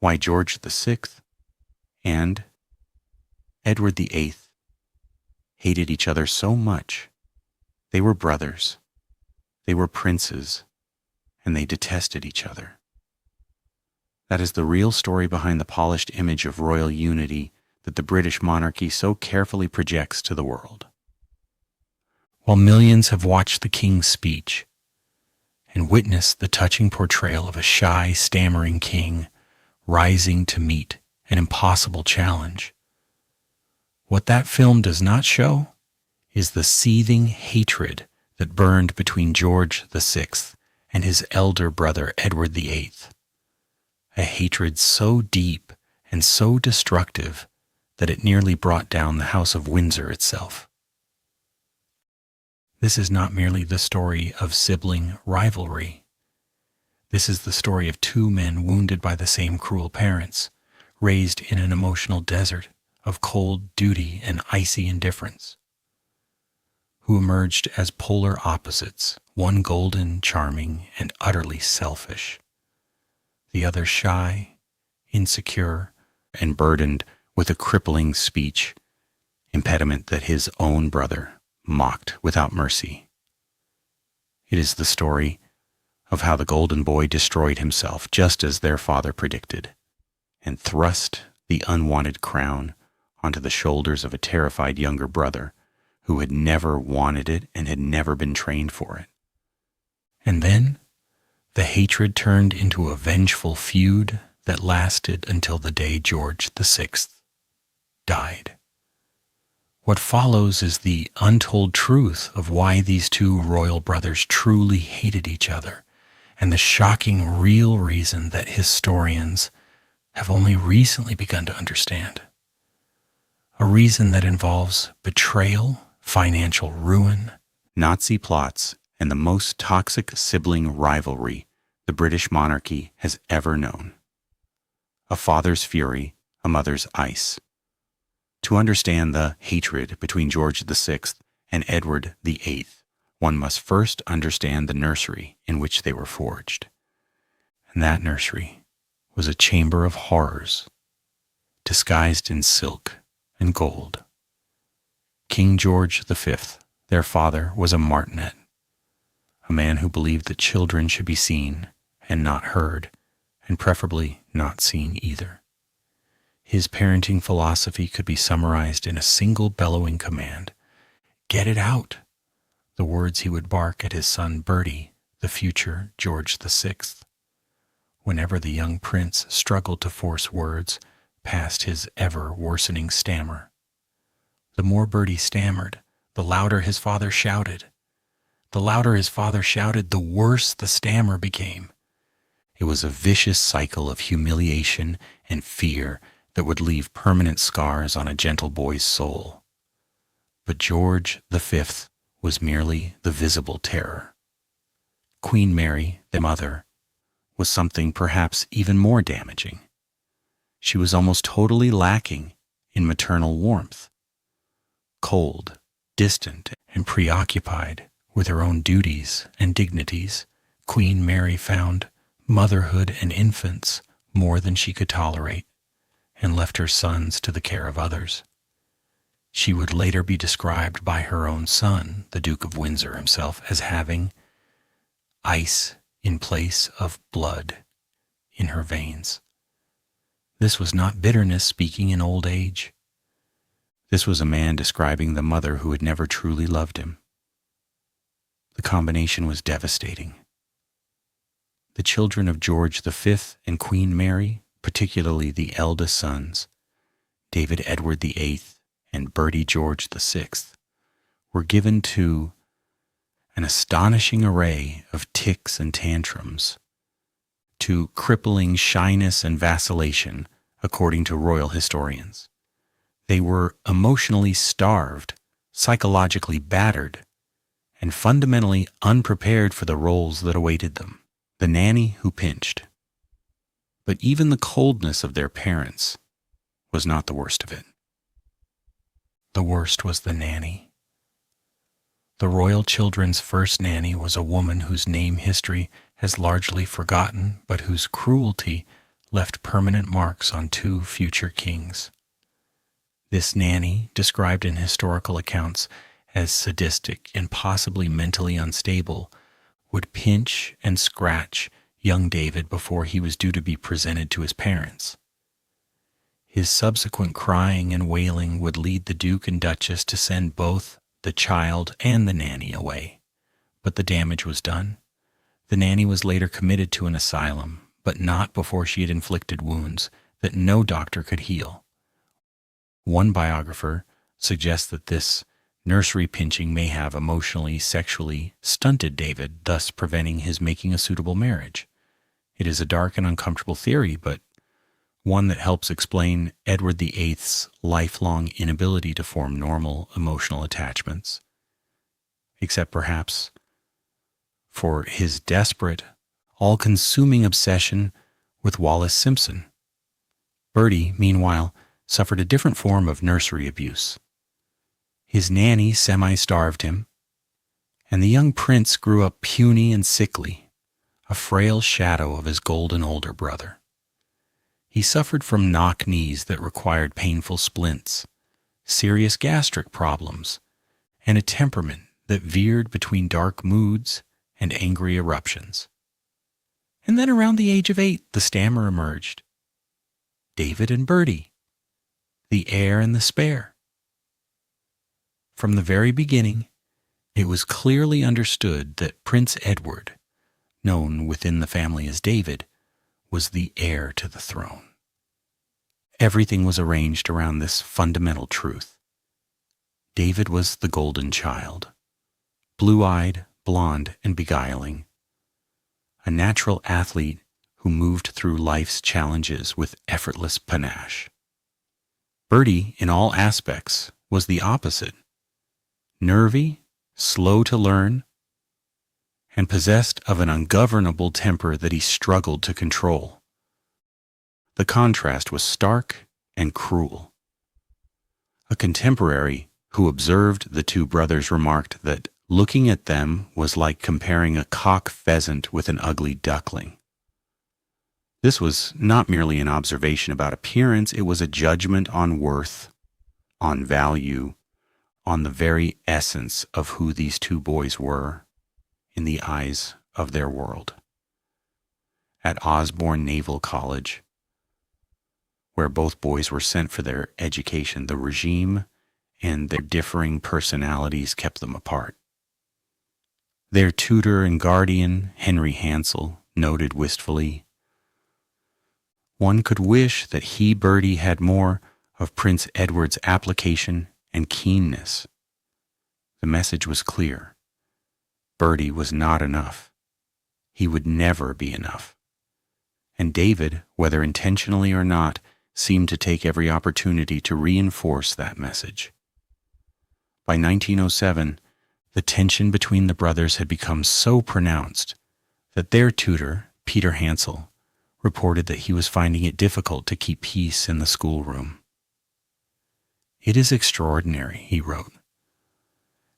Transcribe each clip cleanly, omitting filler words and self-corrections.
why George VI and Edward VIII hated each other so much. They were brothers, they were princes, and they detested each other. That is the real story behind the polished image of royal unity that the British monarchy so carefully projects to the world. While millions have watched the King's speech and witnessed the touching portrayal of a shy, stammering king rising to meet an impossible challenge, what that film does not show is the seething hatred that burned between George VI and his elder brother Edward VIII, a hatred so deep and so destructive that it nearly brought down the House of Windsor itself. This is not merely the story of sibling rivalry. This is the story of two men wounded by the same cruel parents, raised in an emotional desert of cold duty and icy indifference, who emerged as polar opposites, one golden, charming, and utterly selfish, the other shy, insecure, and burdened with a crippling speech impediment that his own brother mocked without mercy. It is the story of how the golden boy destroyed himself just as their father predicted, and thrust the unwanted crown onto the shoulders of a terrified younger brother who had never wanted it and had never been trained for it. And then the hatred turned into a vengeful feud that lasted until the day George VI died. What follows is the untold truth of why these two royal brothers truly hated each other, and the shocking real reason that historians have only recently begun to understand. A reason that involves betrayal, financial ruin, Nazi plots, and the most toxic sibling rivalry the British monarchy has ever known. A father's fury, a mother's ice. To understand the hatred between George VI and Edward VIII, one must first understand the nursery in which they were forged. And that nursery was a chamber of horrors, disguised in silk and gold. King George V, their father, was a martinet, a man who believed that children should be seen and not heard, and preferably not seen either. His parenting philosophy could be summarized in a single bellowing command: "Get it out," the words he would bark at his son Bertie, the future George VI, whenever the young prince struggled to force words past his ever-worsening stammer. The more Bertie stammered, the louder his father shouted. The louder his father shouted, the worse the stammer became. It was a vicious cycle of humiliation and fear that would leave permanent scars on a gentle boy's soul. But George V was merely the visible terror. Queen Mary, the mother, was something perhaps even more damaging. She was almost totally lacking in maternal warmth. Cold, distant, and preoccupied with her own duties and dignities, Queen Mary found motherhood and infants more than she could tolerate, and left her sons to the care of others. She would later be described by her own son, the Duke of Windsor himself, as having ice in place of blood in her veins. This was not bitterness speaking in old age. This was a man describing the mother who had never truly loved him. The combination was devastating. The children of George V and Queen Mary, particularly the eldest sons, David Edward VIII and Bertie George VI, were given to an astonishing array of tics and tantrums, to crippling shyness and vacillation, according to royal historians. They were emotionally starved, psychologically battered, and fundamentally unprepared for the roles that awaited them. The nanny who pinched. But even the coldness of their parents was not the worst of it. The worst was the nanny. The royal children's first nanny was a woman whose name history has largely forgotten, but whose cruelty left permanent marks on two future kings. This nanny, described in historical accounts as sadistic and possibly mentally unstable, would pinch and scratch young David before he was due to be presented to his parents. His subsequent crying and wailing would lead the Duke and Duchess to send both the child and the nanny away. But the damage was done. The nanny was later committed to an asylum, but not before she had inflicted wounds that no doctor could heal. One biographer suggests that this nursery pinching may have emotionally, sexually stunted David, thus preventing his making a suitable marriage. It is a dark and uncomfortable theory, but one that helps explain Edward VIII's lifelong inability to form normal emotional attachments, except perhaps for his desperate, all-consuming obsession with Wallis Simpson. Bertie, meanwhile, suffered a different form of nursery abuse. His nanny semi-starved him, and the young prince grew up puny and sickly, a frail shadow of his golden older brother. He suffered from knock knees that required painful splints, serious gastric problems, and a temperament that veered between dark moods and angry eruptions. And then around the age of 8, the stammer emerged. David and Bertie, the heir and the spare. From the very beginning, it was clearly understood that Prince Edward, known within the family as David, was the heir to the throne. Everything was arranged around this fundamental truth. David was the golden child, blue-eyed, blonde, and beguiling, a natural athlete who moved through life's challenges with effortless panache. Bertie, in all aspects, was the opposite, nervy, slow to learn, and possessed of an ungovernable temper that he struggled to control. The contrast was stark and cruel. A contemporary who observed the two brothers remarked that looking at them was like comparing a cock pheasant with an ugly duckling. This was not merely an observation about appearance, it was a judgment on worth, on value, on the very essence of who these two boys were in the eyes of their world. At Osborne Naval College, where both boys were sent for their education, the regime and their differing personalities kept them apart. Their tutor and guardian, Henry Hansel, noted wistfully, "One could wish that he, Bertie, had more of Prince Edward's application and keenness." The message was clear. Bertie was not enough. He would never be enough. And David, whether intentionally or not, seemed to take every opportunity to reinforce that message. By 1907, the tension between the brothers had become so pronounced that their tutor, Peter Hansel, reported that he was finding it difficult to keep peace in the schoolroom. "It is extraordinary," he wrote,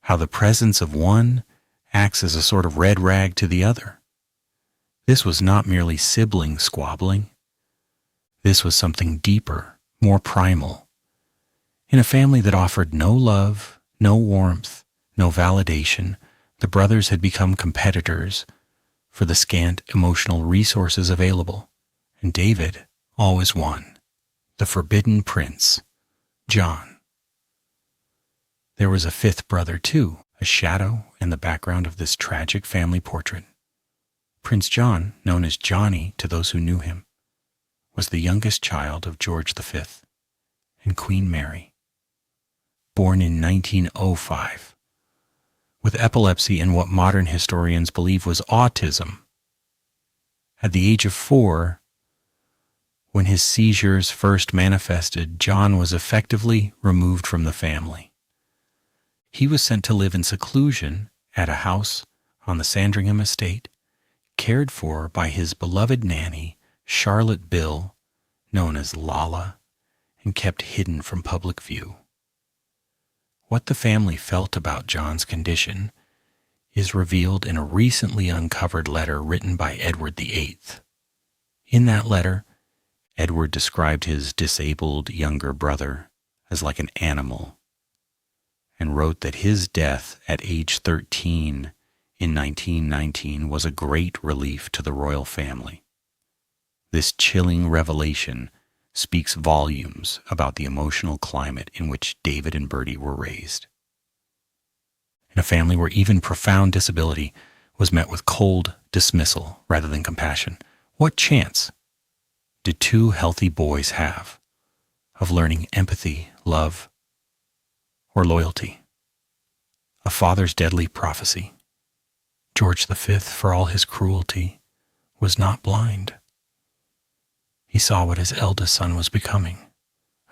"how the presence of one acts as a sort of red rag to the other. This was not merely sibling squabbling. This was something deeper, more primal. In a family that offered no love, no warmth, no validation, the brothers had become competitors for the scant emotional resources available, and David always won. The forbidden prince, John. There was a fifth brother, too, a shadow in the background of this tragic family portrait. Prince John, known as Johnny to those who knew him, was the youngest child of George V and Queen Mary, born in 1905, with epilepsy and what modern historians believe was autism. At the age of 4, when his seizures first manifested, John was effectively removed from the family. He was sent to live in seclusion at a house on the Sandringham estate, cared for by his beloved nanny, Charlotte Bill, known as Lala, and kept hidden from public view. What the family felt about John's condition is revealed in a recently uncovered letter written by Edward VIII. In that letter, Edward described his disabled younger brother as like an animal and wrote that his death at age 13 in 1919 was a great relief to the royal family. This chilling revelation speaks volumes about the emotional climate in which David and Bertie were raised. In a family where even profound disability was met with cold dismissal rather than compassion, what chance did two healthy boys have of learning empathy, love, or loyalty? A father's deadly prophecy. George V, for all his cruelty, was not blind. He saw what his eldest son was becoming,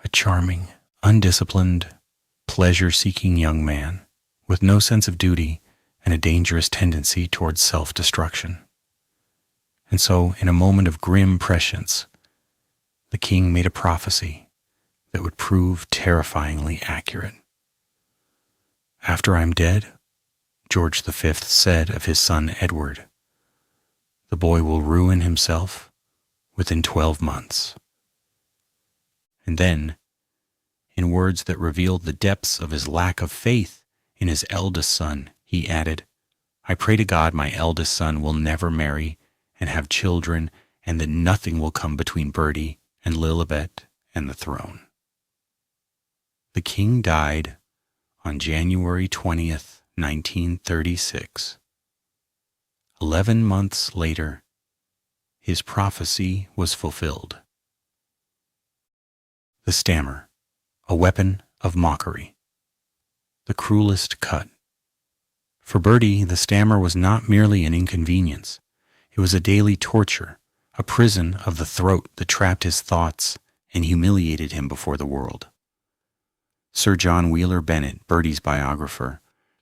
a charming, undisciplined, pleasure-seeking young man with no sense of duty and a dangerous tendency towards self-destruction. And so, in a moment of grim prescience, the king made a prophecy that would prove terrifyingly accurate. "After I'm dead," George V said of his son Edward, "the boy will ruin himself within 12 months. And then, in words that revealed the depths of his lack of faith in his eldest son, he added, "I pray to God my eldest son will never marry and have children, and that nothing will come between Bertie and Lilibet and the throne." The king died on January 20th, 1936. 11 months later, his prophecy was fulfilled. The stammer, a weapon of mockery. The cruelest cut. For Bertie, the stammer was not merely an inconvenience. It was a daily torture, a prison of the throat that trapped his thoughts and humiliated him before the world. Sir John Wheeler Bennett, Bertie's biographer,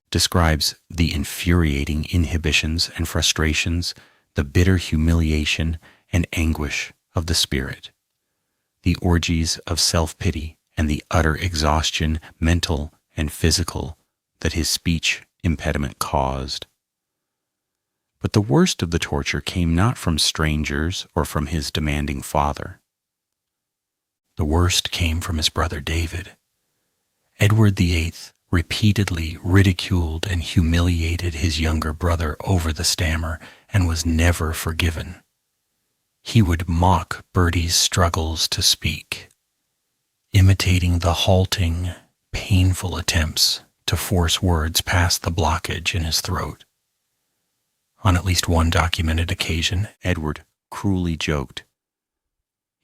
describes the infuriating inhibitions and frustrations, the bitter humiliation and anguish of the spirit, the orgies of self-pity and the utter exhaustion, mental and physical, that his speech impediment caused. But the worst of the torture came not from strangers or from his demanding father. The worst came from his brother David. Edward VIII repeatedly ridiculed and humiliated his younger brother over the stammer and was never forgiven. He would mock Bertie's struggles to speak, imitating the halting, painful attempts to force words past the blockage in his throat. On at least one documented occasion, Edward cruelly joked,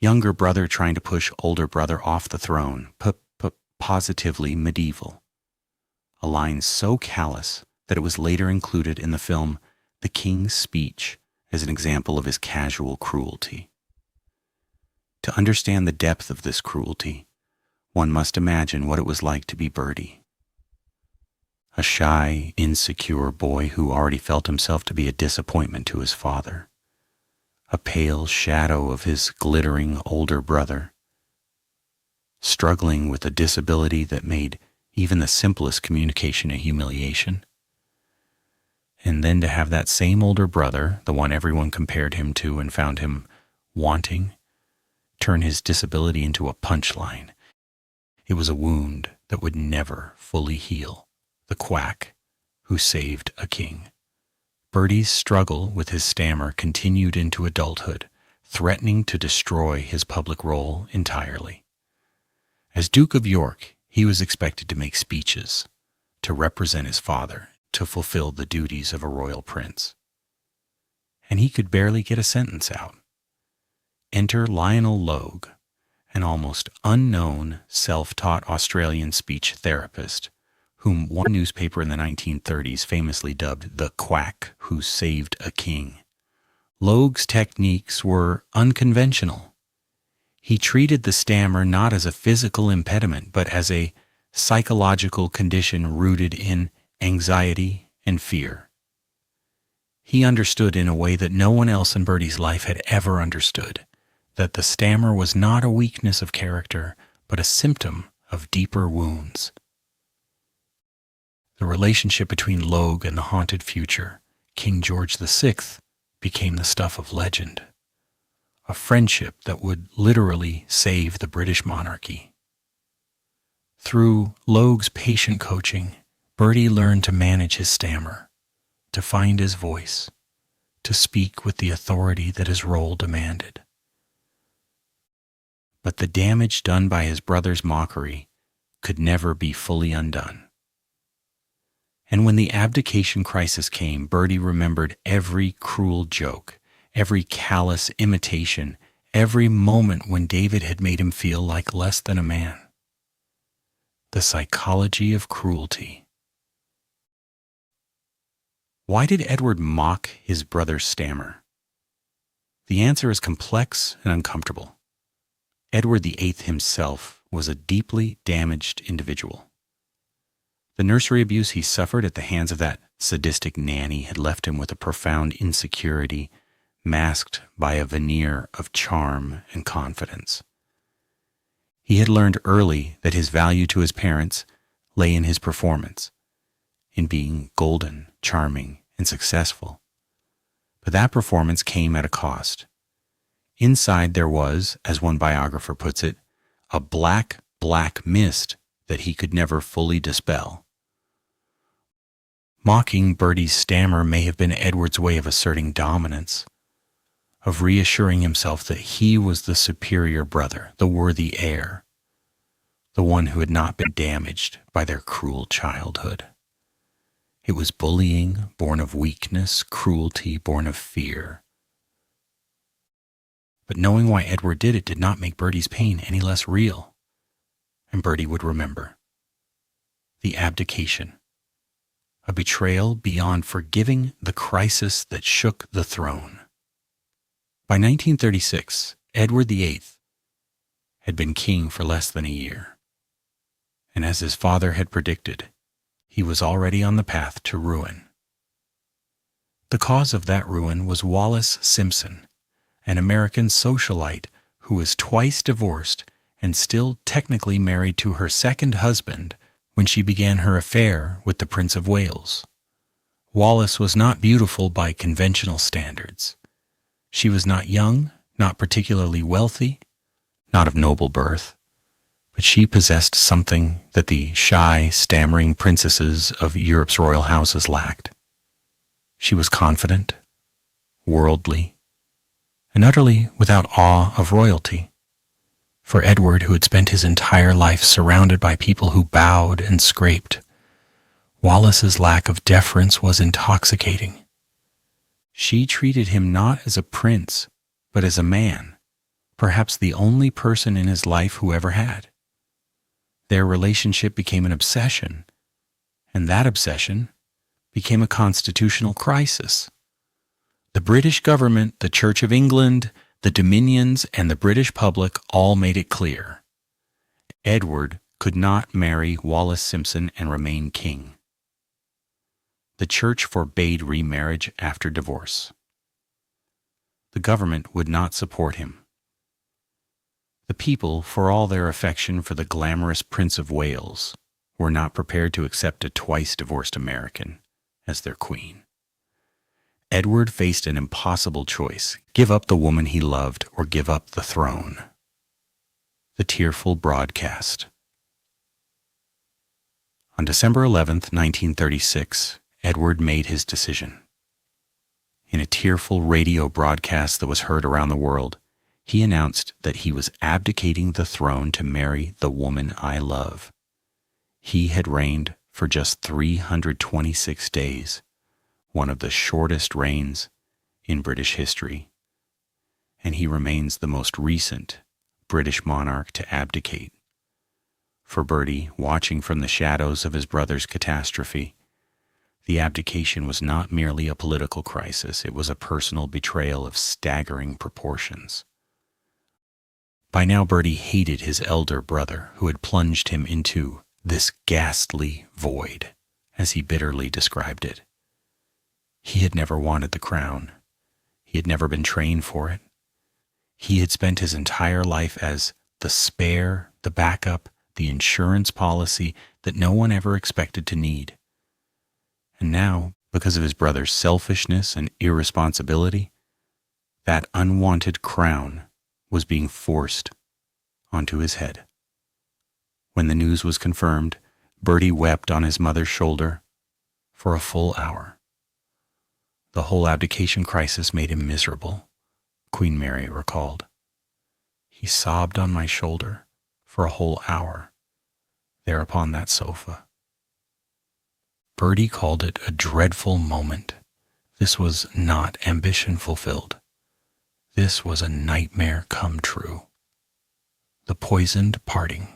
"Younger brother trying to push older brother off the throne, positively medieval," a line so callous that it was later included in the film The King's Speech as an example of his casual cruelty. To understand the depth of this cruelty, one must imagine what it was like to be Bertie. A shy, insecure boy who already felt himself to be a disappointment to his father, a pale shadow of his glittering older brother, struggling with a disability that made even the simplest communication a humiliation. And then to have that same older brother, the one everyone compared him to and found him wanting, turn his disability into a punchline. It was a wound that would never fully heal. The quack who saved a king. Bertie's struggle with his stammer continued into adulthood, threatening to destroy his public role entirely. As Duke of York, he was expected to make speeches, to represent his father, to fulfill the duties of a royal prince. And he could barely get a sentence out. Enter Lionel Logue, an almost unknown, self-taught Australian speech therapist, whom one newspaper in the 1930s famously dubbed the quack who saved a king. Logue's techniques were unconventional. He treated the stammer not as a physical impediment, but as a psychological condition rooted in anxiety and fear. He understood in a way that no one else in Bertie's life had ever understood, that the stammer was not a weakness of character, but a symptom of deeper wounds. The relationship between Logue and the haunted future, King George VI, became the stuff of legend. a friendship that would literally save the British monarchy. Through Logue's patient coaching, Bertie learned to manage his stammer, to find his voice, to speak with the authority that his role demanded. But the damage done by his brother's mockery could never be fully undone. And when the abdication crisis came, Bertie remembered every cruel joke, every callous imitation, every moment when David had made him feel like less than a man. The psychology of cruelty. Why did Edward mock his brother's stammer? The answer is complex and uncomfortable. Edward VIII himself was a deeply damaged individual. The nursery abuse he suffered at the hands of that sadistic nanny had left him with a profound insecurity, masked by a veneer of charm and confidence. He had learned early that his value to his parents lay in his performance, in being golden, charming, and successful. But that performance came at a cost. Inside there was, as one biographer puts it, a black, black mist that he could never fully dispel. Mocking Bertie's stammer may have been Edward's way of asserting dominance, of reassuring himself that he was the superior brother, the worthy heir, the one who had not been damaged by their cruel childhood. It was bullying born of weakness, cruelty born of fear. But knowing why Edward did it did not make Bertie's pain any less real. And Bertie would remember. The abdication. A betrayal beyond forgiving, the crisis that shook the throne. By 1936, Edward VIII had been king for less than a year. And as his father had predicted, he was already on the path to ruin. The cause of that ruin was Wallis Simpson, an American socialite who was twice divorced and still technically married to her second husband when she began her affair with the Prince of Wales. Wallis was not beautiful by conventional standards. She was not young, not particularly wealthy, not of noble birth, but she possessed something that the shy, stammering princesses of Europe's royal houses lacked. She was confident, worldly, and utterly without awe of royalty. For Edward, who had spent his entire life surrounded by people who bowed and scraped, Wallis's lack of deference was intoxicating. She treated him not as a prince, but as a man, perhaps the only person in his life who ever had. Their relationship became an obsession, and that obsession became a constitutional crisis. The British government, the Church of England, the Dominions, and the British public all made it clear. Edward could not marry Wallis Simpson and remain king. The Church forbade remarriage after divorce. The government would not support him. The people, for all their affection for the glamorous Prince of Wales, were not prepared to accept a twice-divorced American as their queen. Edward faced an impossible choice: give up the woman he loved or give up the throne. The tearful broadcast. On December 11th, 1936, Edward made his decision. In a tearful radio broadcast that was heard around the world, he announced that he was abdicating the throne to marry the woman I love. He had reigned for just 326 days, one of the shortest reigns in British history, and he remains the most recent British monarch to abdicate. For Bertie, watching from the shadows of his brother's catastrophe, the abdication was not merely a political crisis, it was a personal betrayal of staggering proportions. By now Bertie hated his elder brother, who had plunged him into this ghastly void, as he bitterly described it. He had never wanted the crown. He had never been trained for it. He had spent his entire life as the spare, the backup, the insurance policy that no one ever expected to need. And now, because of his brother's selfishness and irresponsibility, That unwanted crown was being forced onto his head. When the news was confirmed, Bertie wept on his mother's shoulder for a full hour. The whole abdication crisis made him miserable, Queen Mary recalled. He sobbed on my shoulder for a whole hour, there upon that sofa. Bertie called it a dreadful moment. This was not ambition fulfilled. This was a nightmare come true. The poisoned parting.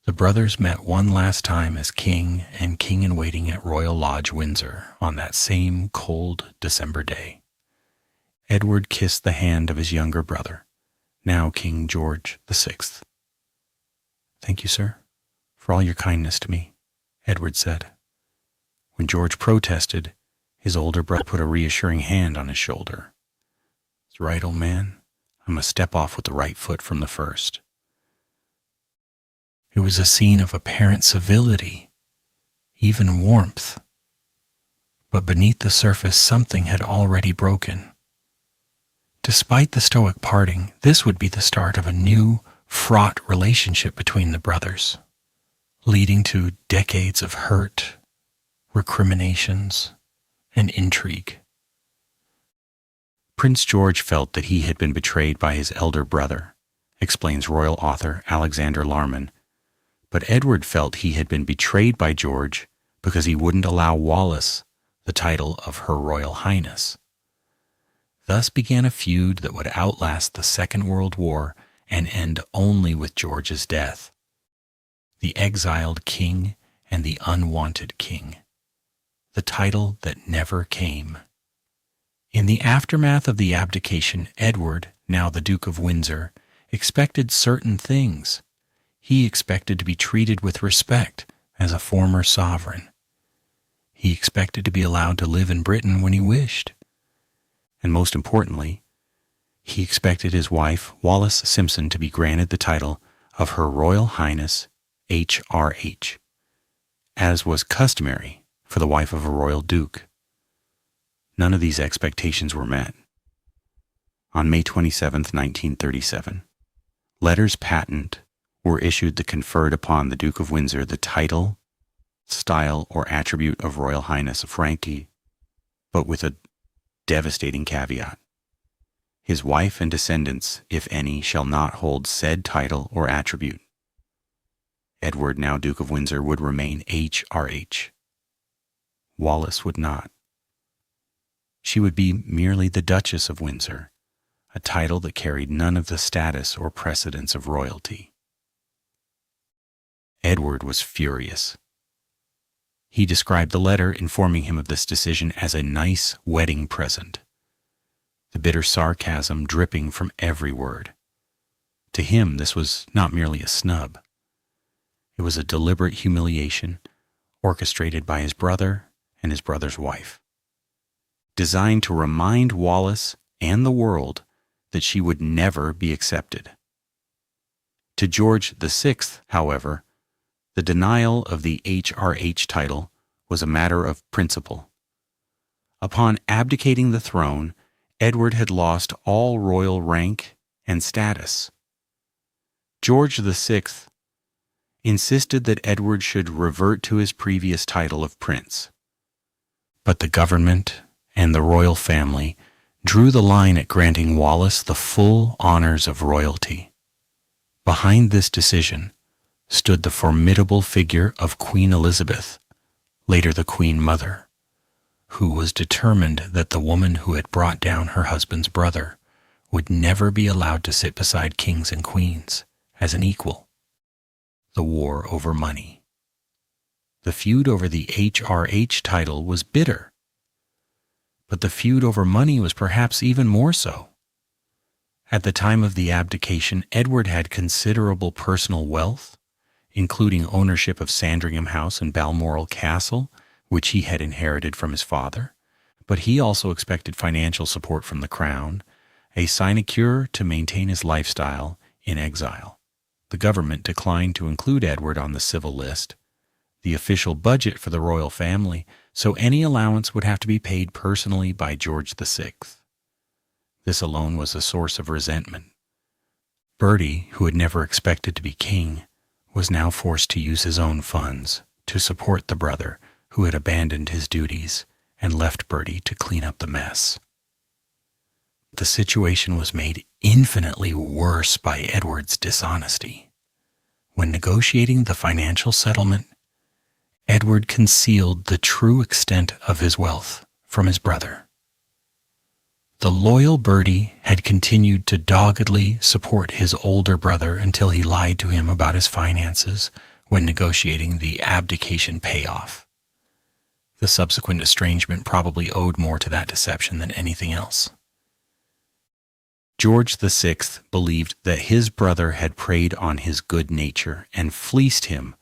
The brothers met one last time as king and king-in-waiting at Royal Lodge, Windsor, on that same cold December day. Edward kissed the hand of his younger brother, now King George VI. "Thank you, sir, for all your kindness to me," Edward said. When George protested, his older brother put a reassuring hand on his shoulder. "It's right, old man. I must step off with the right foot from the first." It was a scene of apparent civility, even warmth. But beneath the surface, something had already broken. Despite the stoic parting, this would be the start of a new, fraught relationship between the brothers, leading to decades of hurt, recriminations, and intrigue. Prince George felt that he had been betrayed by his elder brother, explains royal author Alexander Larman, but Edward felt he had been betrayed by George because he wouldn't allow Wallis the title of Her Royal Highness. Thus began a feud that would outlast the Second World War and end only with George's death. The exiled king and the unwanted king. The title that never came. In the aftermath of the abdication, Edward, now the Duke of Windsor, expected certain things. He expected to be treated with respect as a former sovereign. He expected to be allowed to live in Britain when he wished. And most importantly, he expected his wife, Wallis Simpson, to be granted the title of Her Royal Highness HRH, as was customary for the wife of a royal duke. None of these expectations were met. On May 27, 1937, letters patent were issued that conferred upon the Duke of Windsor the title, style, or attribute of Royal Highness of Frankie, but with a devastating caveat. His wife and descendants, if any, shall not hold said title or attribute. Edward, now Duke of Windsor, would remain HRH. Wallis would not. She would be merely the Duchess of Windsor, a title that carried none of the status or precedence of royalty. Edward was furious. He described the letter informing him of this decision as a nice wedding present, the bitter sarcasm dripping from every word. To him, this was not merely a snub. It was a deliberate humiliation orchestrated by his brother and his brother's wife, designed to remind Wallis and the world that she would never be accepted. To George VI, however, the denial of the HRH title was a matter of principle. Upon abdicating the throne, Edward had lost all royal rank and status. George VI insisted that Edward should revert to his previous title of prince. But the government and the royal family drew the line at granting Wallis the full honors of royalty. Behind this decision stood the formidable figure of Queen Elizabeth, later the Queen Mother, who was determined that the woman who had brought down her husband's brother would never be allowed to sit beside kings and queens as an equal. The war over money. The feud over the HRH title was bitter, but the feud over money was perhaps even more so. At the time of the abdication, Edward had considerable personal wealth, including ownership of Sandringham House and Balmoral Castle, which he had inherited from his father, but he also expected financial support from the crown, a sinecure to maintain his lifestyle in exile. The government declined to include Edward on the civil list, the official budget for the royal family, so any allowance would have to be paid personally by George VI. This alone was a source of resentment. Bertie, who had never expected to be king, was now forced to use his own funds to support the brother who had abandoned his duties and left Bertie to clean up the mess. The situation was made infinitely worse by Edward's dishonesty. When negotiating the financial settlement, Edward concealed the true extent of his wealth from his brother. The loyal Bertie had continued to doggedly support his older brother until he lied to him about his finances when negotiating the abdication payoff. The subsequent estrangement probably owed more to that deception than anything else. George VI believed that his brother had preyed on his good nature and fleeced him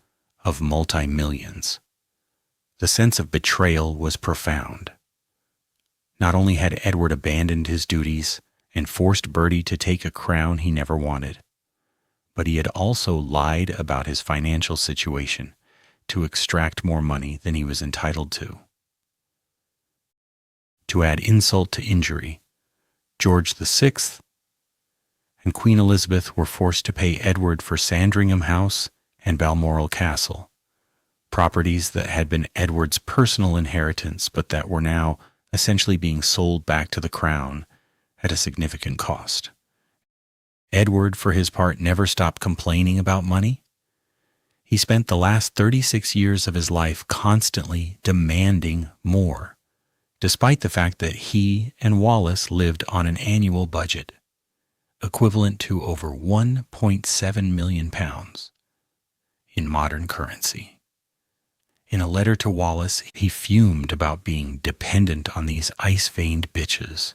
of multi-millions. The sense of betrayal was profound. Not only had Edward abandoned his duties and forced Bertie to take a crown he never wanted, but he had also lied about his financial situation to extract more money than he was entitled to. To add insult to injury, George VI and Queen Elizabeth were forced to pay Edward for Sandringham House and Balmoral Castle, properties that had been Edward's personal inheritance but that were now essentially being sold back to the crown at a significant cost. Edward, for his part, never stopped complaining about money. He spent the last 36 years of his life constantly demanding more, despite the fact that he and Wallis lived on an annual budget, equivalent to over £1.7 million in modern currency. In a letter to Wallis, he fumed about being dependent on these ice-veined bitches,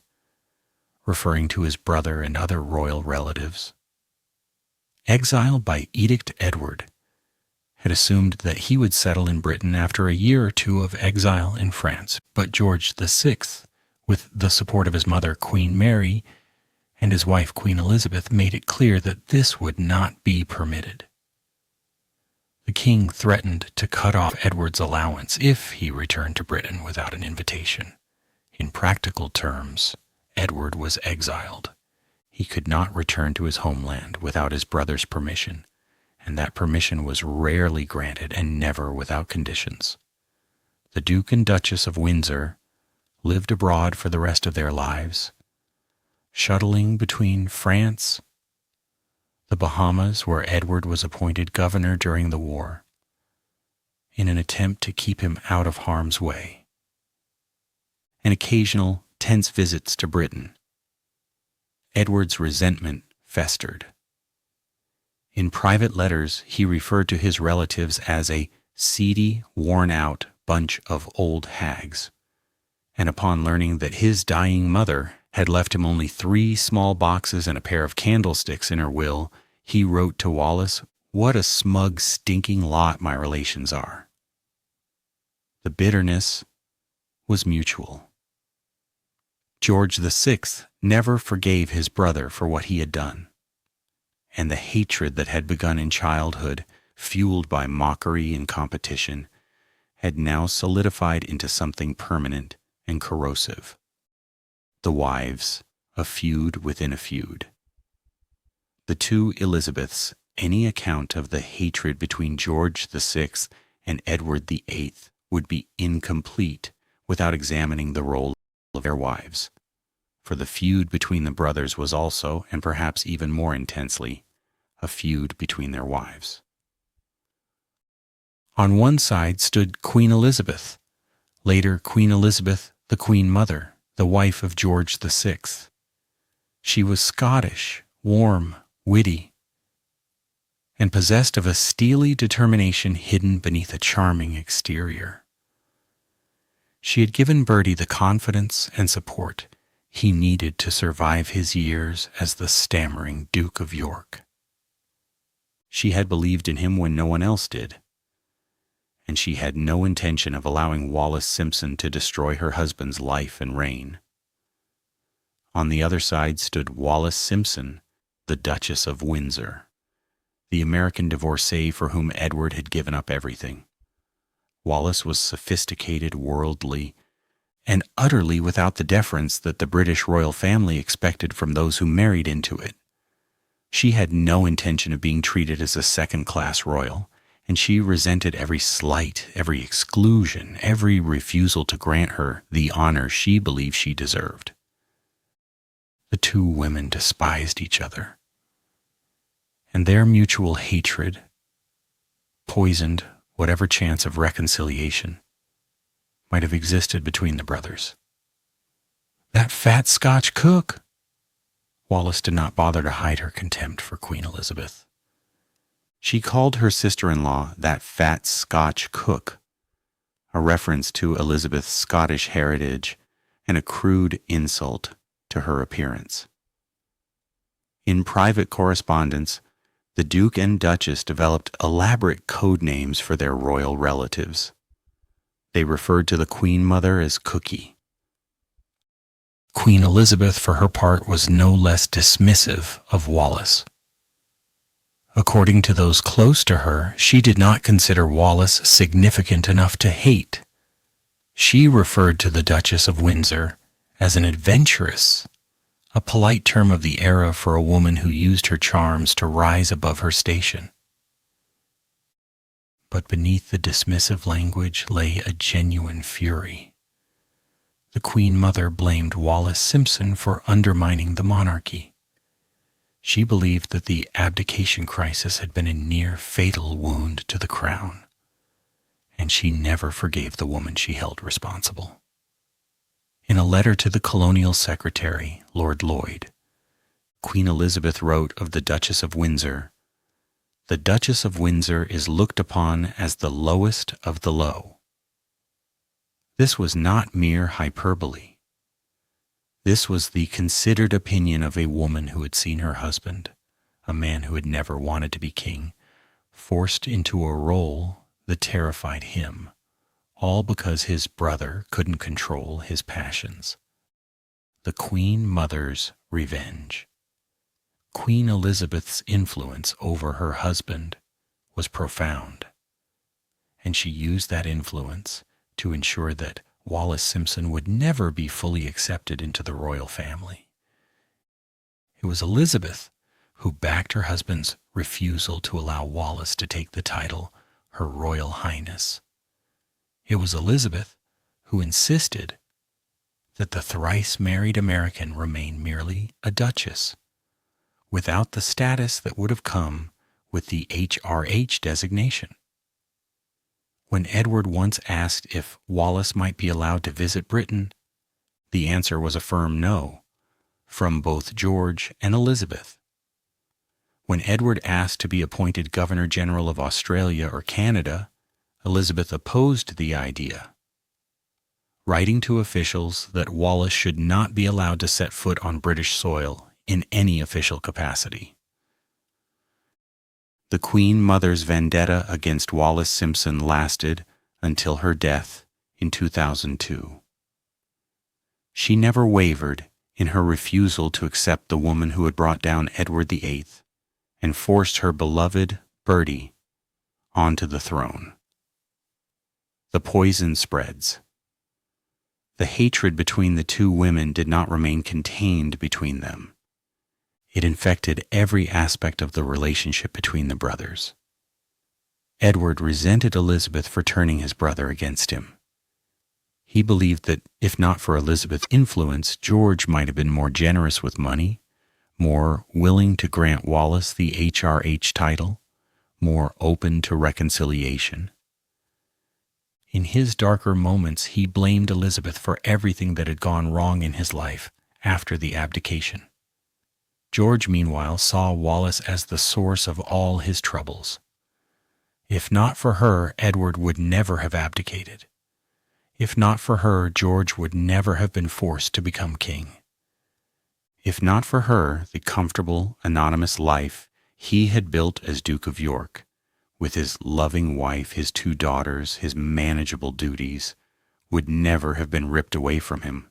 referring to his brother and other royal relatives. Exiled by Edict Edward, had assumed that he would settle in Britain after a year or two of exile in France, but George VI, with the support of his mother, Queen Mary, and his wife, Queen Elizabeth, made it clear that this would not be permitted. The king threatened to cut off Edward's allowance if he returned to Britain without an invitation. In practical terms, Edward was exiled. He could not return to his homeland without his brother's permission, and that permission was rarely granted and never without conditions. The Duke and Duchess of Windsor lived abroad for the rest of their lives, shuttling between France, the Bahamas, where Edward was appointed governor during the war, in an attempt to keep him out of harm's way, and occasional tense visits to Britain. Edward's resentment festered. In private letters, he referred to his relatives as a seedy, worn-out bunch of old hags, and upon learning that his dying mother had left him only 3 small boxes and a pair of candlesticks in her will, he wrote to Wallis, "What a smug, stinking lot my relations are." The bitterness was mutual. George VI never forgave his brother for what he had done, and the hatred that had begun in childhood, fueled by mockery and competition, had now solidified into something permanent and corrosive. The wives, a feud within a feud. The two Elizabeths, any account of the hatred between George VI and Edward VIII would be incomplete without examining the role of their wives. For the feud between the brothers was also, and perhaps even more intensely, a feud between their wives. On one side stood Queen Elizabeth, later Queen Elizabeth, the Queen Mother, the wife of George VI. She was Scottish, warm, witty, and possessed of a steely determination hidden beneath a charming exterior. She had given Bertie the confidence and support he needed to survive his years as the stammering Duke of York. She had believed in him when no one else did, and she had no intention of allowing Wallis Simpson to destroy her husband's life and reign. On the other side stood Wallis Simpson, the Duchess of Windsor, the American divorcee for whom Edward had given up everything. Wallis was sophisticated, worldly, and utterly without the deference that the British royal family expected from those who married into it. She had no intention of being treated as a second-class royal, and she resented every slight, every exclusion, every refusal to grant her the honor she believed she deserved. The two women despised each other, and their mutual hatred poisoned whatever chance of reconciliation might have existed between the brothers. That fat Scotch cook! Wallis did not bother to hide her contempt for Queen Elizabeth. She called her sister-in-law that fat Scotch cook, a reference to Elizabeth's Scottish heritage and a crude insult to her appearance. In private correspondence, the Duke and Duchess developed elaborate code names for their royal relatives. They referred to the Queen Mother as Cookie. Queen Elizabeth, for her part, was no less dismissive of Wallis. According to those close to her, she did not consider Wallis significant enough to hate. She referred to the Duchess of Windsor as an adventuress, a polite term of the era for a woman who used her charms to rise above her station. But beneath the dismissive language lay a genuine fury. The Queen Mother blamed Wallis Simpson for undermining the monarchy. She believed that the abdication crisis had been a near-fatal wound to the crown, and she never forgave the woman she held responsible. In a letter to the Colonial Secretary, Lord Lloyd, Queen Elizabeth wrote of the Duchess of Windsor, "The Duchess of Windsor is looked upon as the lowest of the low." This was not mere hyperbole. This was the considered opinion of a woman who had seen her husband, a man who had never wanted to be king, forced into a role that terrified him, all because his brother couldn't control his passions. The Queen Mother's revenge. Queen Elizabeth's influence over her husband was profound, and she used that influence to ensure that Wallis Simpson would never be fully accepted into the royal family. It was Elizabeth who backed her husband's refusal to allow Wallis to take the title Her Royal Highness. It was Elizabeth who insisted that the thrice-married American remain merely a duchess, without the status that would have come with the HRH designation. When Edward once asked if Wallis might be allowed to visit Britain, the answer was a firm no, from both George and Elizabeth. When Edward asked to be appointed Governor-General of Australia or Canada, Elizabeth opposed the idea, writing to officials that Wallis should not be allowed to set foot on British soil in any official capacity. The Queen Mother's vendetta against Wallis Simpson lasted until her death in 2002. She never wavered in her refusal to accept the woman who had brought down Edward VIII and forced her beloved Bertie onto the throne. The poison spreads. The hatred between the two women did not remain contained between them. It infected every aspect of the relationship between the brothers. Edward resented Elizabeth for turning his brother against him. He believed that, if not for Elizabeth's influence, George might have been more generous with money, more willing to grant Wallis the HRH title, more open to reconciliation. In his darker moments, he blamed Elizabeth for everything that had gone wrong in his life after the abdication. George, meanwhile, saw Wallis as the source of all his troubles. If not for her, Edward would never have abdicated. If not for her, George would never have been forced to become king. If not for her, the comfortable, anonymous life he had built as Duke of York, with his loving wife, his two daughters, his manageable duties, would never have been ripped away from him.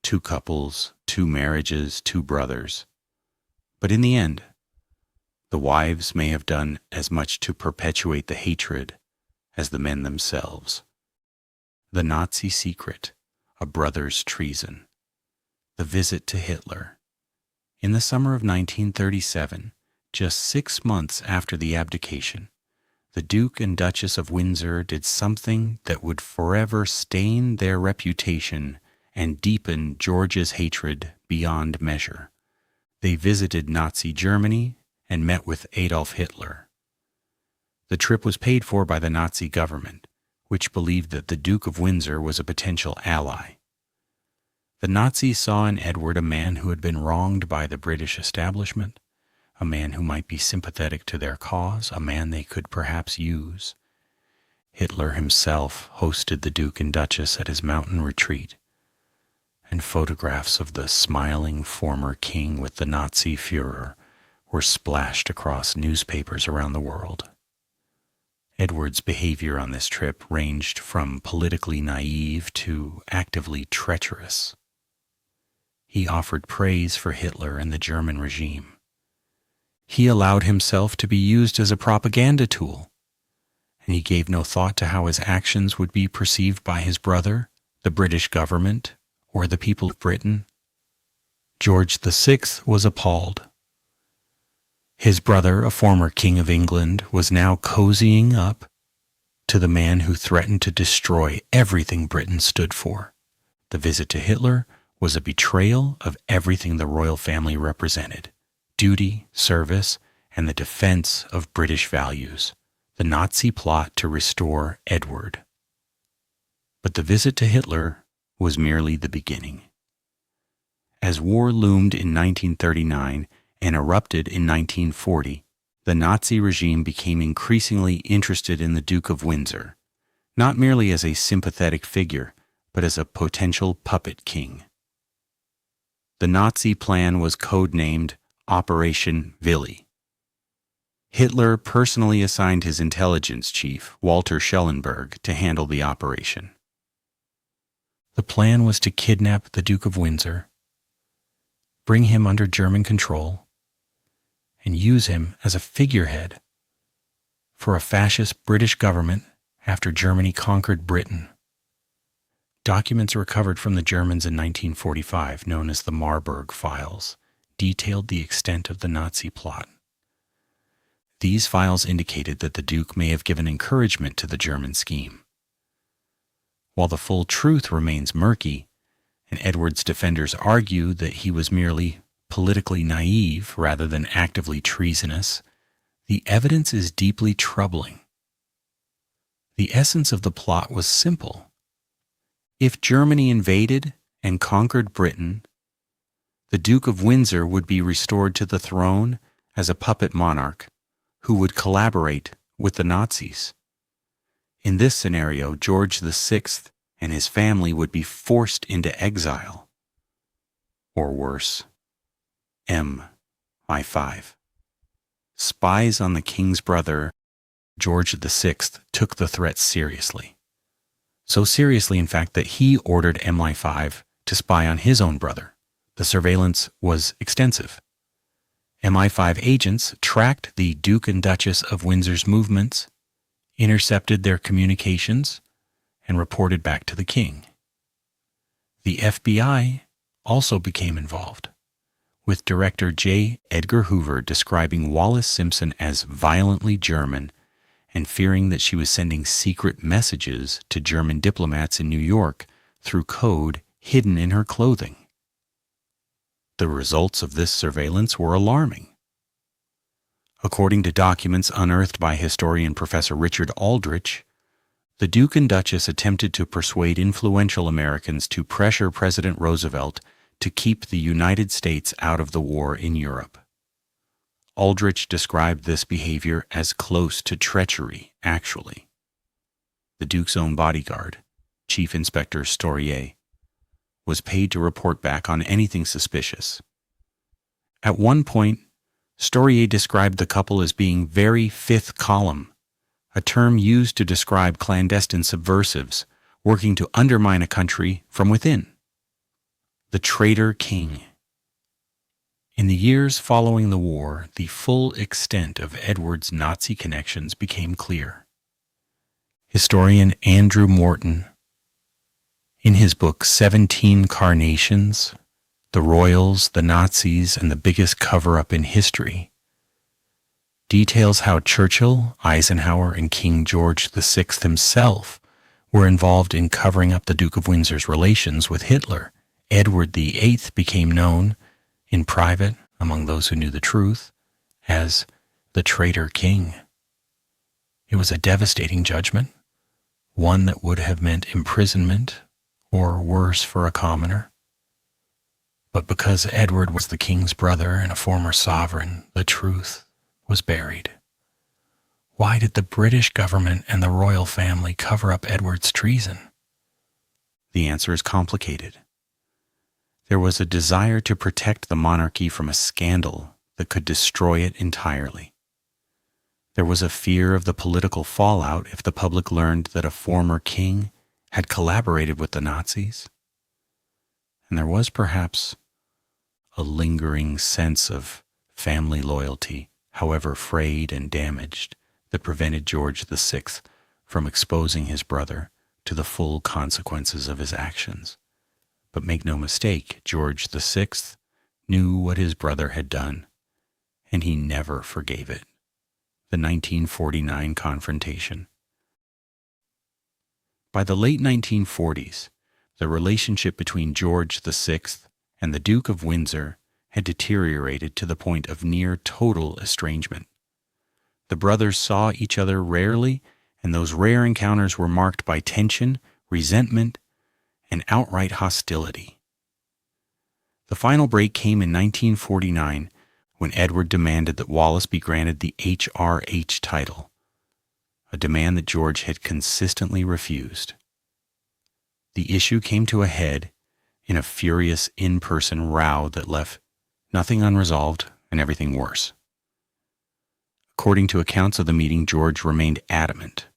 2 couples, 2 marriages, 2 brothers. But in the end, the wives may have done as much to perpetuate the hatred as the men themselves. The Nazi secret A brother's treason. The visit to Hitler. In the summer of 1937, just 6 months after the abdication, the Duke and Duchess of Windsor did something that would forever stain their reputation and deepen George's hatred beyond measure. They visited Nazi Germany and met with Adolf Hitler. The trip was paid for by the Nazi government, which believed that the Duke of Windsor was a potential ally. The Nazis saw in Edward a man who had been wronged by the British establishment, a man who might be sympathetic to their cause, a man they could perhaps use. Hitler himself hosted the Duke and Duchess at his mountain retreat, and photographs of the smiling former king with the Nazi Führer were splashed across newspapers around the world. Edward's behavior on this trip ranged from politically naive to actively treacherous. He offered praise for Hitler and the German regime. He allowed himself to be used as a propaganda tool, and he gave no thought to how his actions would be perceived by his brother, the British government, or the people of Britain. George VI was appalled. His brother, a former king of England, was now cozying up to the man who threatened to destroy everything Britain stood for. The visit to Hitler was a betrayal of everything the royal family represented: duty, service, and the defense of British values, the Nazi plot to restore Edward. But the visit to Hitler was merely the beginning. As war loomed in 1939 and erupted in 1940, the Nazi regime became increasingly interested in the Duke of Windsor, not merely as a sympathetic figure, but as a potential puppet king. The Nazi plan was codenamed Operation Willy. Hitler personally assigned his intelligence chief, Walter Schellenberg, to handle the operation. The plan was to kidnap the Duke of Windsor, bring him under German control, and use him as a figurehead for a fascist British government after Germany conquered Britain. Documents recovered from the Germans in 1945, known as the Marburg Files, detailed the extent of the Nazi plot. These files indicated that the Duke may have given encouragement to the German scheme. While the full truth remains murky, and Edward's defenders argue that he was merely politically naive rather than actively treasonous, the evidence is deeply troubling. The essence of the plot was simple. If Germany invaded and conquered Britain, the Duke of Windsor would be restored to the throne as a puppet monarch who would collaborate with the Nazis. In this scenario, George VI and his family would be forced into exile. Or worse, MI5. Spies on the king's brother, George VI, took the threat seriously. So seriously, in fact, that he ordered MI5 to spy on his own brother. The surveillance was extensive. MI5 agents tracked the Duke and Duchess of Windsor's movements, intercepted their communications, and reported back to the king. The FBI also became involved, with director J. Edgar Hoover describing Wallis Simpson as violently German and fearing that she was sending secret messages to German diplomats in New York through code hidden in her clothing. The results of this surveillance were alarming. According to documents unearthed by historian Professor Richard Aldrich, the Duke and Duchess attempted to persuade influential Americans to pressure President Roosevelt to keep the United States out of the war in Europe. Aldrich described this behavior as close to treachery, actually. The Duke's own bodyguard, Chief Inspector Stourier, was paid to report back on anything suspicious. At one point, Stourier described the couple as being very fifth column, a term used to describe clandestine subversives working to undermine a country from within. The traitor king. In the years following the war, the full extent of Edward's Nazi connections became clear. Historian Andrew Morton, In his book 17 Carnations, The Royals, the Nazis, and the Biggest Cover-Up in History, details how Churchill, Eisenhower, and King George VI himself were involved in covering up the Duke of Windsor's relations with Hitler. Edward VIII became known, in private, among those who knew the truth, as the traitor king. It was a devastating judgment, one that would have meant imprisonment or worse for a commoner. But because Edward was the king's brother and a former sovereign, the truth was buried. Why did the British government and the royal family cover up Edward's treason? The answer is complicated. There was a desire to protect the monarchy from a scandal that could destroy it entirely. There was a fear of the political fallout if the public learned that a former king had collaborated with the Nazis. And there was perhaps a lingering sense of family loyalty, however frayed and damaged, that prevented George VI from exposing his brother to the full consequences of his actions. But make no mistake, George VI knew what his brother had done, and he never forgave it. The 1949 confrontation. By the late 1940s, the relationship between George VI and the Duke of Windsor had deteriorated to the point of near total estrangement. The brothers saw each other rarely, and those rare encounters were marked by tension, resentment, and outright hostility. The final break came in 1949 when Edward demanded that Wallis be granted the HRH title, a demand that George had consistently refused. The issue came to a head in a furious in-person row that left nothing unresolved and everything worse. According to accounts of the meeting, George remained adamant.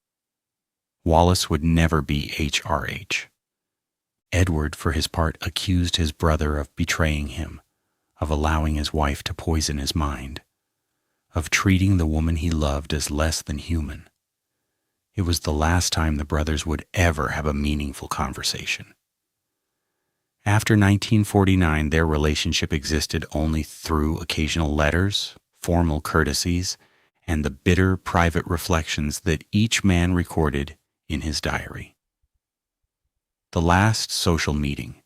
Wallis would never be HRH. Edward, for his part, accused his brother of betraying him, of allowing his wife to poison his mind, of treating the woman he loved as less than human. It was the last time the brothers would ever have a meaningful conversation. After 1949, their relationship existed only through occasional letters, formal courtesies, and the bitter private reflections that each man recorded in his diary. The last social meeting.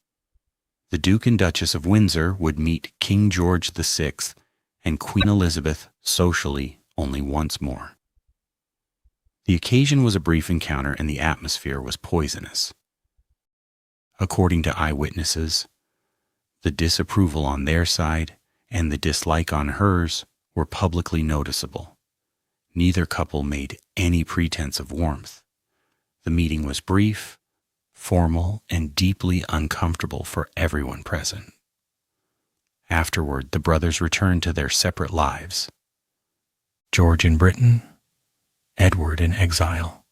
The Duke and Duchess of Windsor would meet King George VI and Queen Elizabeth socially only once more. The occasion was a brief encounter and the atmosphere was poisonous. According to eyewitnesses, the disapproval on their side and the dislike on hers were publicly noticeable. Neither couple made any pretense of warmth. The meeting was brief, formal, and deeply uncomfortable for everyone present. Afterward, the brothers returned to their separate lives. George in Britain, Edward in exile.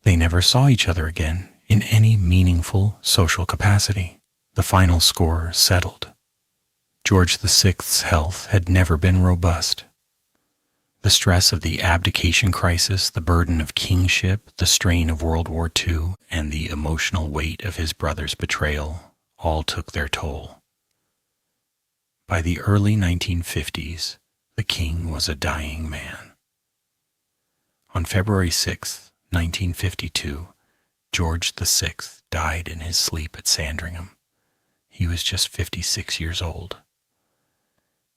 They never saw each other again in any meaningful social capacity. The final score settled. George VI's health had never been robust. The stress of the abdication crisis, the burden of kingship, the strain of World War II, and the emotional weight of his brother's betrayal all took their toll. By the early 1950s, the king was a dying man. On February 6, 1952, George VI died in his sleep at Sandringham. He was just 56 years old.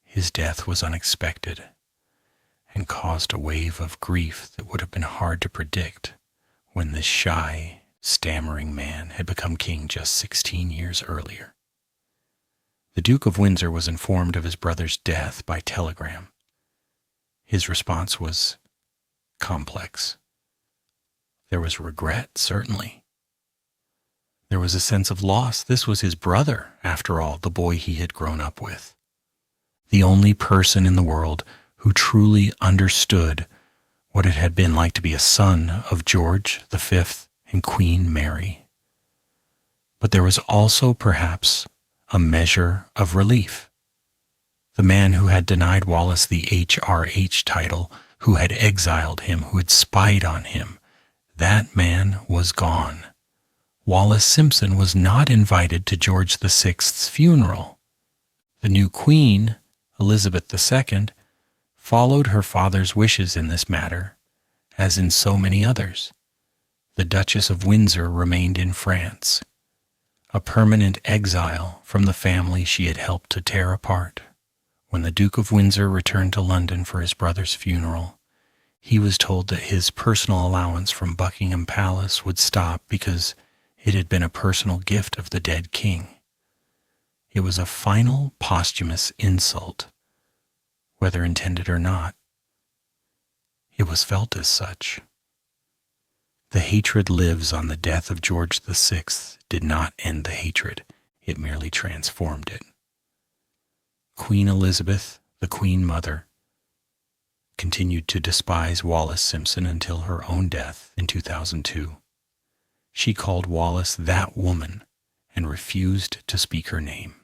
His death was unexpected and caused a wave of grief that would have been hard to predict when this shy, stammering man had become king just 16 years earlier. The Duke of Windsor was informed of his brother's death by telegram. His response was complex. There was regret, certainly. There was a sense of loss. This was his brother, after all, the boy he had grown up with. The only person in the world who truly understood what it had been like to be a son of George V and Queen Mary. But there was also perhaps a measure of relief. The man who had denied Wallis the HRH title, who had exiled him, who had spied on him, that man was gone. Wallis Simpson was not invited to George VI's funeral. The new queen, Elizabeth II, followed her father's wishes in this matter, as in so many others. The Duchess of Windsor remained in France, a permanent exile from the family she had helped to tear apart. When the Duke of Windsor returned to London for his brother's funeral, he was told that his personal allowance from Buckingham Palace would stop because it had been a personal gift of the dead king. It was a final posthumous insult, whether intended or not. It was felt as such. The hatred lives on the death of George VI did not end the hatred, it merely transformed it. Queen Elizabeth, the Queen Mother, continued to despise Wallis Simpson until her own death in 2002. She called Wallis that woman and refused to speak her name.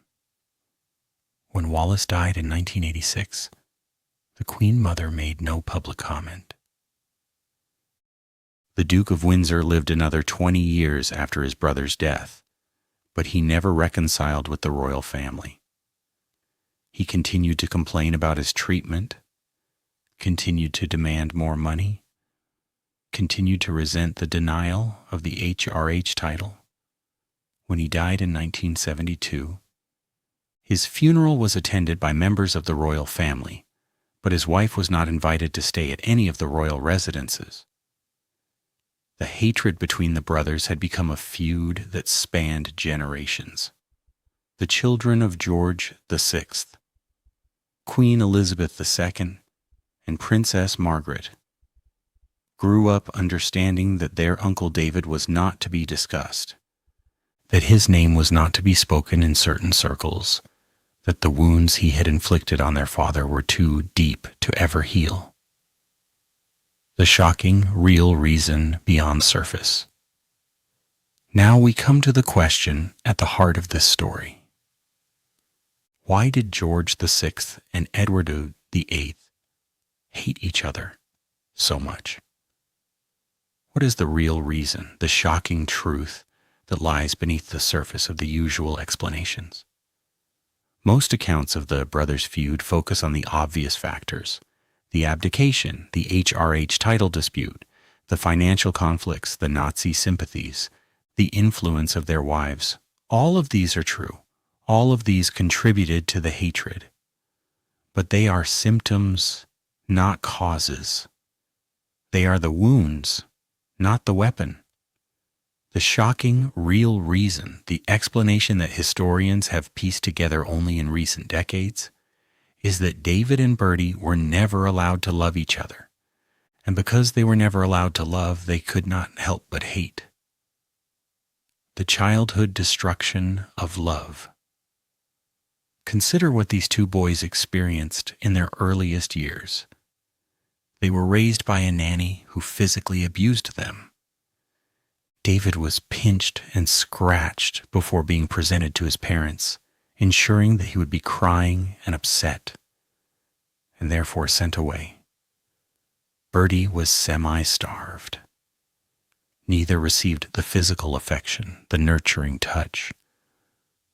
When Wallis died in 1986, the Queen Mother made no public comment. The Duke of Windsor lived another 20 years after his brother's death, but he never reconciled with the royal family. He continued to complain about his treatment, continued to demand more money, continued to resent the denial of the HRH title. When he died in 1972, his funeral was attended by members of the royal family, but his wife was not invited to stay at any of the royal residences. The hatred between the brothers had become a feud that spanned generations. The children of George VI, Queen Elizabeth II, and Princess Margaret grew up understanding that their Uncle David was not to be discussed, that his name was not to be spoken in certain circles, that the wounds he had inflicted on their father were too deep to ever heal. The shocking, real reason beyond the surface. Now we come to the question at the heart of this story. Why did George VI and Edward VIII hate each other so much? What is the real reason, the shocking truth that lies beneath the surface of the usual explanations? Most accounts of the brothers' feud focus on the obvious factors: the abdication, the HRH title dispute, the financial conflicts, the Nazi sympathies, the influence of their wives. All of these are true. All of these contributed to the hatred. But they are symptoms, not causes. They are the wounds, not the weapon. The shocking, real reason, the explanation that historians have pieced together only in recent decades, is that David and Bertie were never allowed to love each other, and because they were never allowed to love, they could not help but hate. The childhood destruction of love. Consider what these two boys experienced in their earliest years. They were raised by a nanny who physically abused them. David was pinched and scratched before being presented to his parents, ensuring that he would be crying and upset, and therefore sent away. Bertie was semi-starved. Neither received the physical affection, the nurturing touch,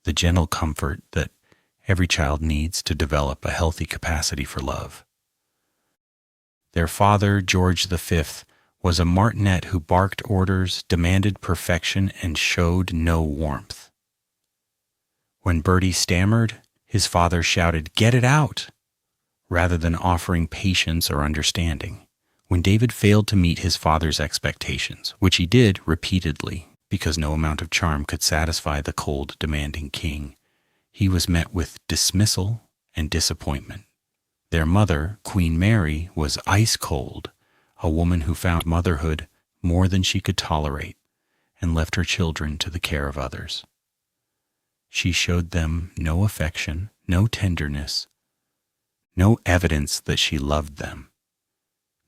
the gentle comfort that every child needs to develop a healthy capacity for love. Their father, George V, was a martinet who barked orders, demanded perfection, and showed no warmth. When Bertie stammered, his father shouted, "Get it out!" rather than offering patience or understanding. When David failed to meet his father's expectations, which he did repeatedly, because no amount of charm could satisfy the cold, demanding king, he was met with dismissal and disappointment. Their mother, Queen Mary, was ice cold, a woman who found motherhood more than she could tolerate and left her children to the care of others. She showed them no affection, no tenderness, no evidence that she loved them.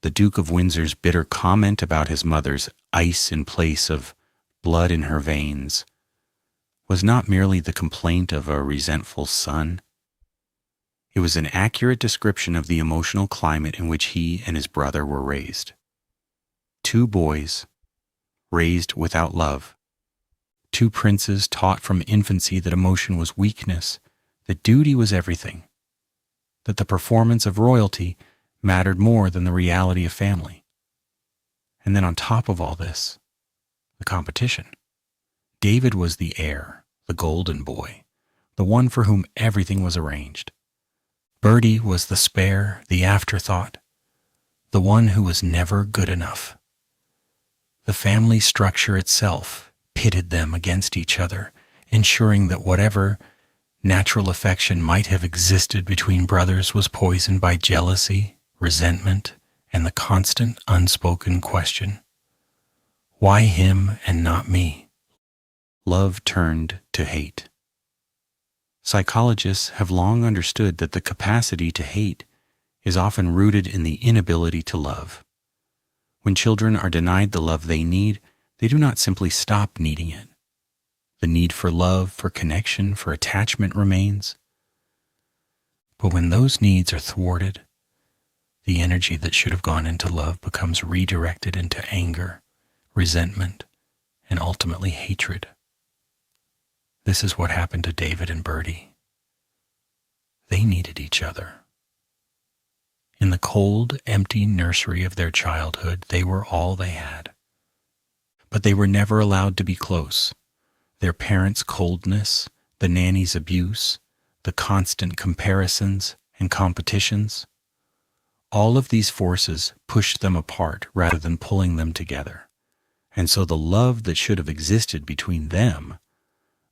The Duke of Windsor's bitter comment about his mother's ice in place of blood in her veins was not merely the complaint of a resentful son. It was an accurate description of the emotional climate in which he and his brother were raised. Two boys raised without love, Two princes taught from infancy that emotion was weakness, that duty was everything, that the performance of royalty mattered more than the reality of family. And then on top of all this, the competition. David was the heir, the golden boy, the one for whom everything was arranged. Bertie was the spare, the afterthought, the one who was never good enough. The family structure itself pitted them against each other, ensuring that whatever natural affection might have existed between brothers was poisoned by jealousy, resentment, and the constant unspoken question, why him and not me? Love turned to hate. Psychologists have long understood that the capacity to hate is often rooted in the inability to love. When children are denied the love they need, they do not simply stop needing it. The need for love, for connection, for attachment remains. But when those needs are thwarted, the energy that should have gone into love becomes redirected into anger, resentment, and ultimately hatred. This is what happened to David and Bertie. They needed each other. In the cold, empty nursery of their childhood, they were all they had. But they were never allowed to be close. Their parents' coldness, the nanny's abuse, the constant comparisons and competitions, all of these forces pushed them apart rather than pulling them together. And so the love that should have existed between them,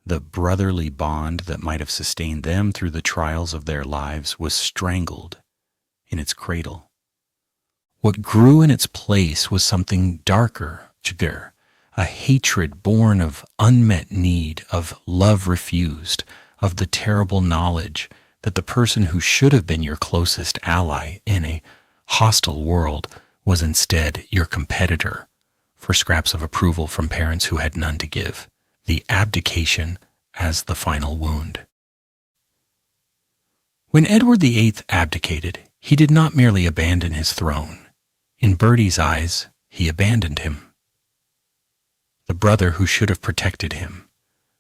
the brotherly bond that might have sustained them through the trials of their lives, was strangled in its cradle. What grew in its place was something darker, a hatred born of unmet need, of love refused, of the terrible knowledge that the person who should have been your closest ally in a hostile world was instead your competitor for scraps of approval from parents who had none to give. The abdication as the final wound. When Edward VIII abdicated, he did not merely abandon his throne. In Bertie's eyes, he abandoned him. The brother who should have protected him,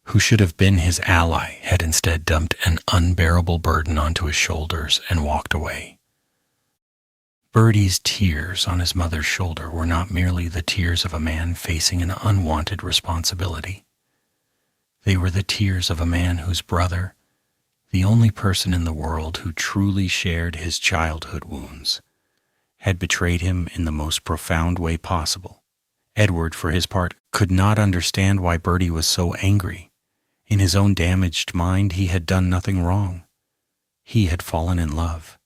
who should have been his ally, had instead dumped an unbearable burden onto his shoulders and walked away. Bertie's tears on his mother's shoulder were not merely the tears of a man facing an unwanted responsibility. They were the tears of a man whose brother, the only person in the world who truly shared his childhood wounds, had betrayed him in the most profound way possible. Edward, for his part, could not understand why Bertie was so angry. In his own damaged mind, he had done nothing wrong. He had fallen in love.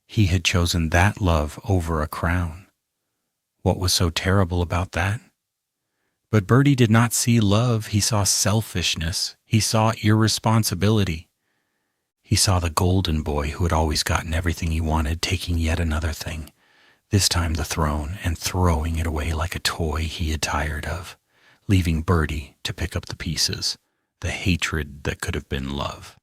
He had chosen that love over a crown. What was so terrible about that? But Bertie did not see love. He saw selfishness. He saw irresponsibility. He saw the golden boy who had always gotten everything he wanted, taking yet another thing, this time the throne, and throwing it away like a toy he had tired of, leaving Bertie to pick up the pieces, the hatred that could have been love.